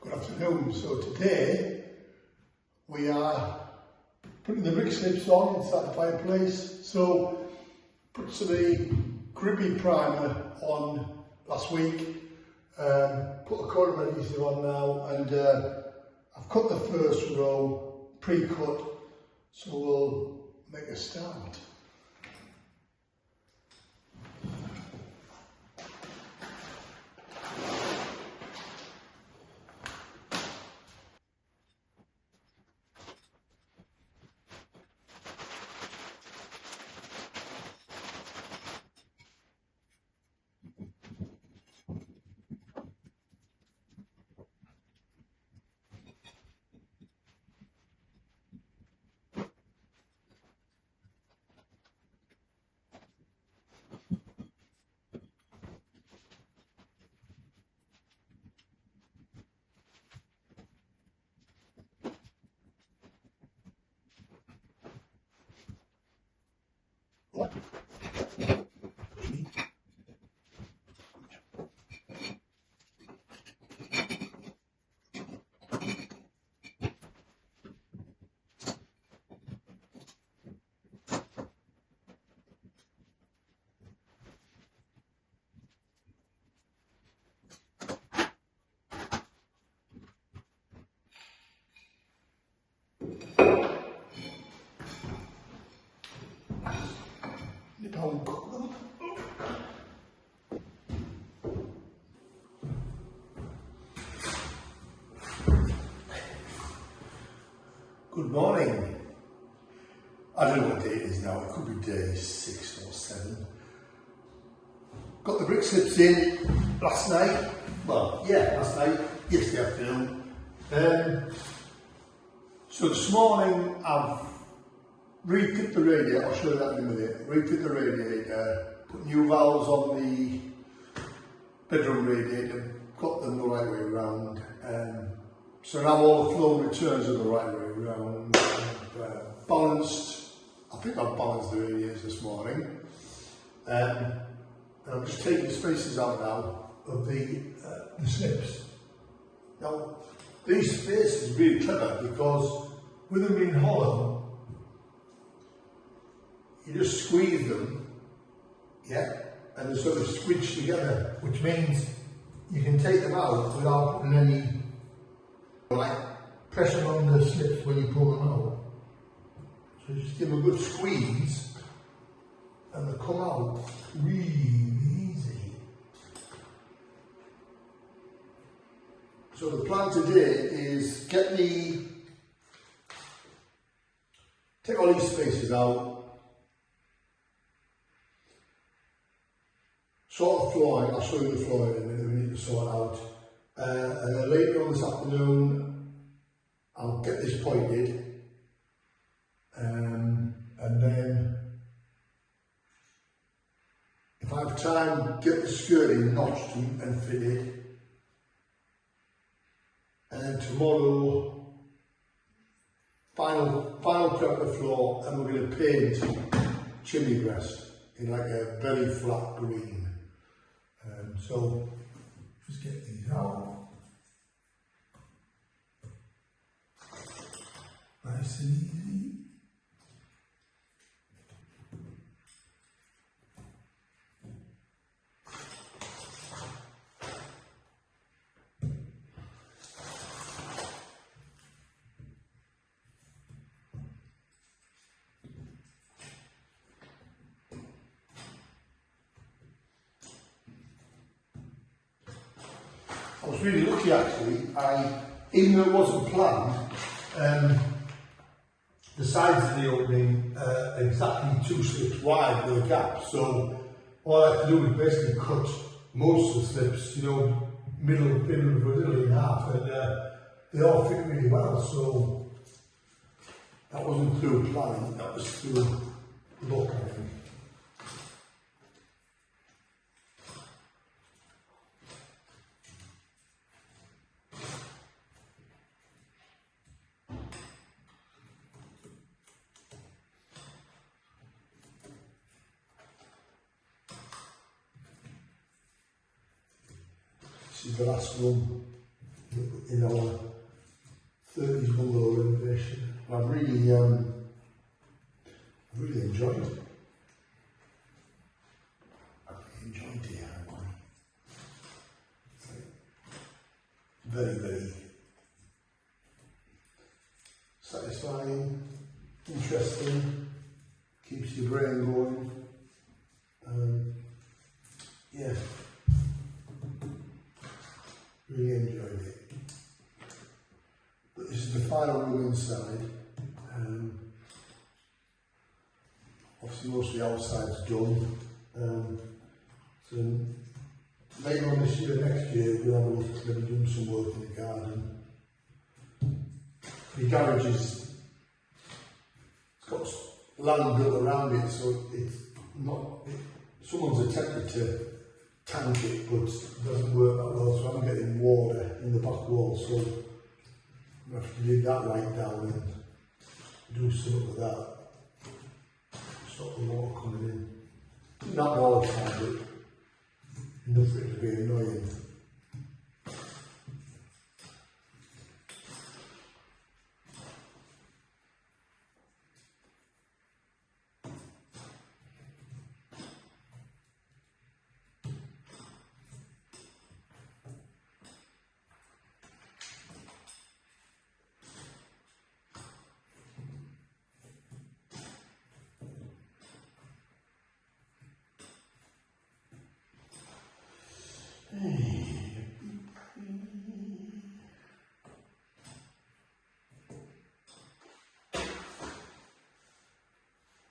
Good afternoon. So today we are putting the brick slips on inside the fireplace. So put some of the grippy primer on last week, put the coat of adhesive on now, and I've cut the first row pre-cut, so we'll make a start. Good morning. I don't know what day it is now, it could be day 6 or 7. Got the brick slips in last night, last night, yesterday afternoon. So this morning I've refit the radiator, I'll show you that in a minute, refit the radiator, put new valves on the bedroom radiator, got them the right way around. So now all the flow returns are the right way around. Balanced, I think I've balanced the radiators this morning. And I'm just taking the spaces out now of the slips. Now, these spaces are really clever because with them being hollow, you just squeeze them, and they're sort of squidged together, which means you can take them out without putting any pressure on the slips when you pull them out. So just give them a good squeeze and they come out really easy. So the plan today is take all these spaces out, sort of flooring. I'll show you the flooring in a minute, we need to sort out. And then later on this afternoon, I'll get this pointed. And then, if I have time, get the skirting notched and fitted. And then tomorrow, final prep the floor, and we're going to paint chimney breast in like a very flat green. So just get these out. Nice and easy. I was really lucky actually. Even though it wasn't planned, the sides of the opening are exactly 2 slips wide with a gap. So all I had to do was basically cut most of the slips, you know, middle of the middle in half, and they all fit really well. So that wasn't through planning, that was through luck, I think. This is the last room in our 30's bungalow renovation. I've really enjoyed it. I've really enjoyed it, it's like very, very satisfying, interesting, keeps your brain going. Yeah. Really enjoyed it. But this is the final room inside. Obviously most of the outside's done. So later on this year, next year, we'll have a look at maybe doing some work in the garden. The garage it's got land built around it, so it's not, someone's attempted to tank it, but it doesn't work that well, so I'm getting water in the back wall, so I'm going to have to dig that right down and do something with that. Stop the water coming in. Not all the time, but enough for it to be annoying.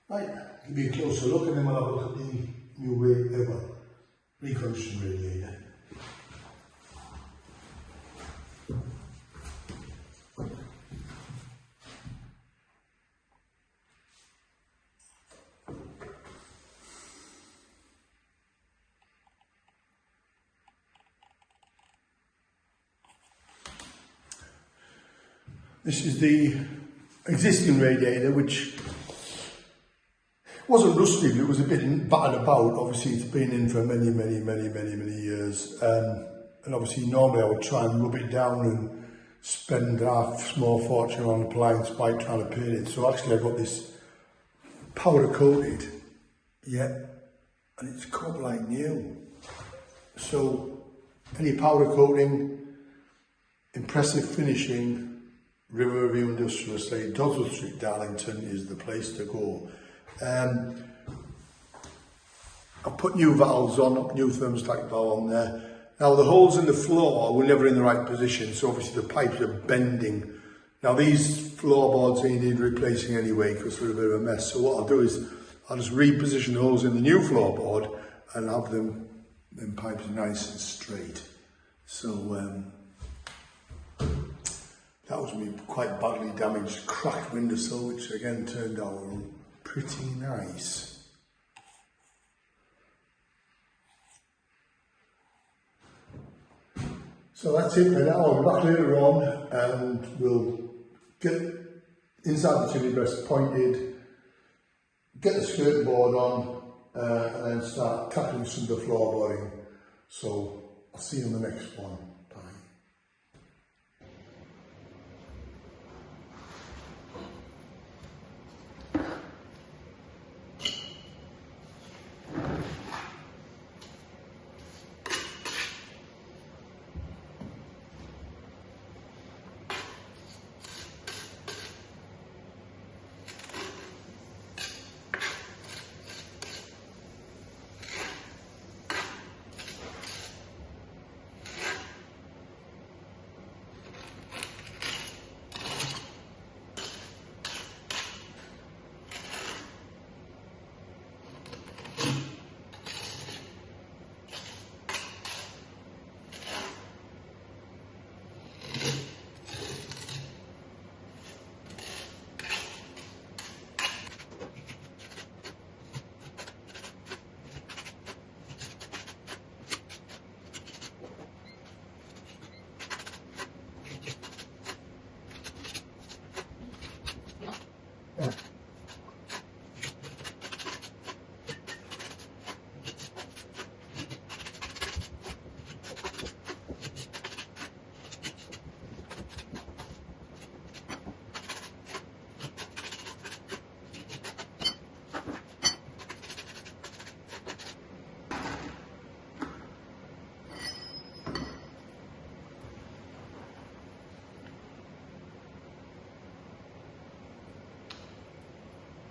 Right, give you a closer look and then we'll have a look at the new reconstruction radiator. This is the existing radiator, which wasn't rusted, it was a bit battered about. Obviously it's been in for many years, and obviously normally I would try and rub it down and spend a small fortune on appliance by trying to paint it. So actually I've got this powder coated, yeah, and it's cut like new. So any powder coating, impressive finishing, Riverview Industrial Estate, Dodsworth Street, Darlington is the place to go. I've put new valves on, new thermostatic valve on there. Now the holes in the floor were never in the right position, so obviously the pipes are bending. Now these floorboards they need replacing anyway because they're a bit of a mess. So what I'll do is I'll just reposition the holes in the new floorboard and have them pipes nice and straight. So that was me quite badly damaged cracked windowsill, which again turned out pretty nice. So that's it for now. I'll be back later on and we'll get inside the chimney breast pointed, get the skirt board on and then start tackling some of the floorboarding. So I'll see you in the next one. Bye.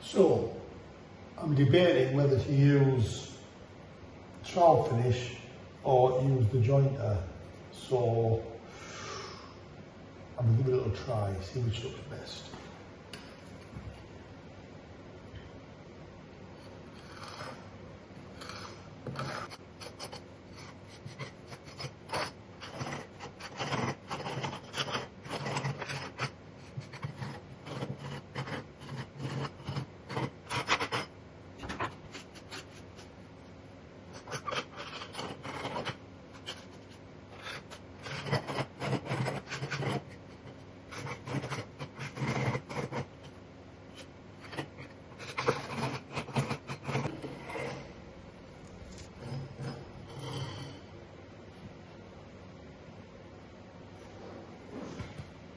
So, I'm debating whether to use trowel finish or use the jointer. So, I'm going to give it a little try, see which looks best.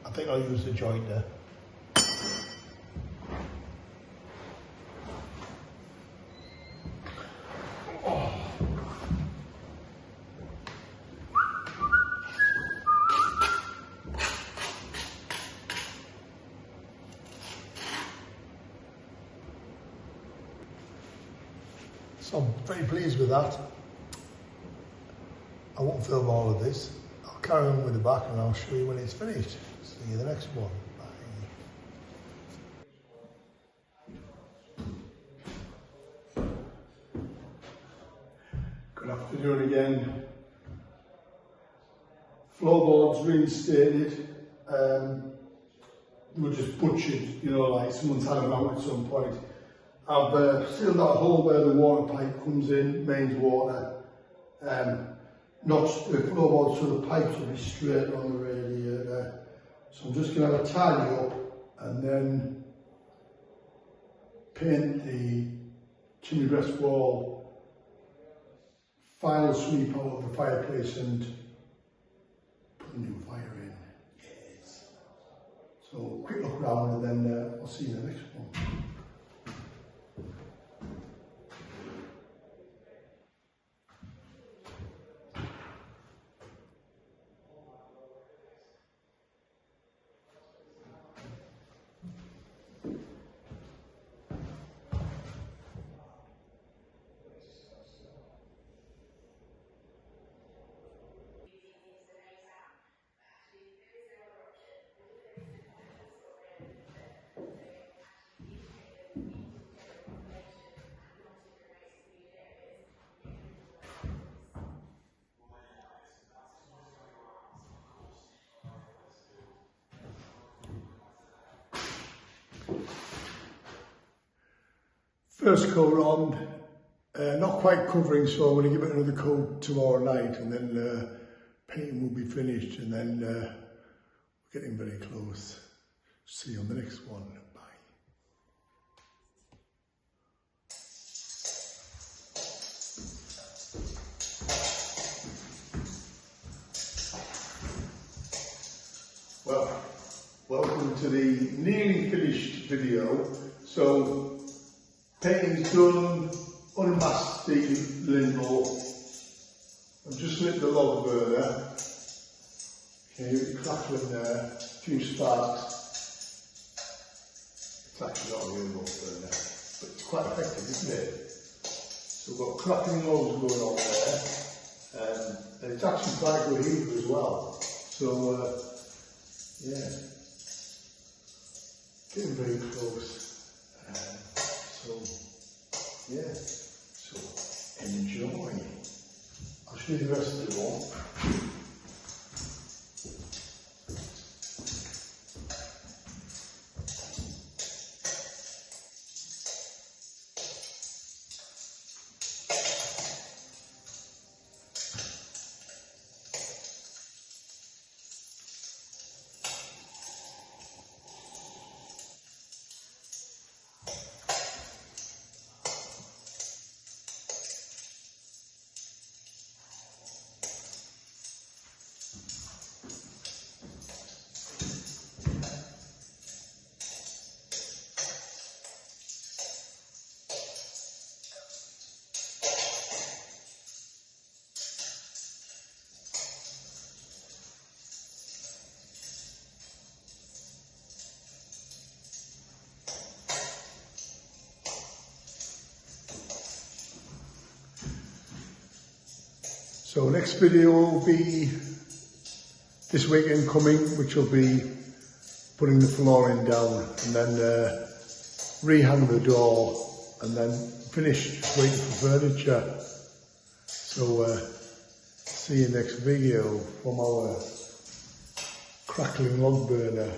I think I'll use the jointer. So I'm very pleased with that. I won't film all of this. I'll carry on with the back and I'll show you when it's finished. See you the next one. Bye. Good afternoon again. Floorboards reinstated. They were just butchered, you know, like someone's had them out at some point. I've sealed that hole where the water pipe comes in, mains water. Notched the floorboards so the pipes will be straight on the radiator. So I'm just going to have a tidy up and then paint the chimney breast wall, final sweep out of the fireplace and put a new fire in. Yes. So quick look around and then I'll see you in the next one. First coat on, not quite covering, so I'm going to give it another coat tomorrow night, and then painting will be finished, and then we're getting very close. See you on the next one. Bye. Well, welcome to the nearly finished video. So, painting's done, unmasked the lindel. I've just lit the log burner. Can you hear it crackling there? A few sparks. It's actually not a real log burner, but it's quite effective, isn't it? So we've got crackling logs going on there, and it's actually quite good heat as well. So, yeah, getting very close. So, yeah, so enjoy. I'll show you the rest of the one. So next video will be this weekend coming, which will be putting the flooring down, and then rehang the door, and then finish waiting for furniture. So see you next video from our crackling log burner.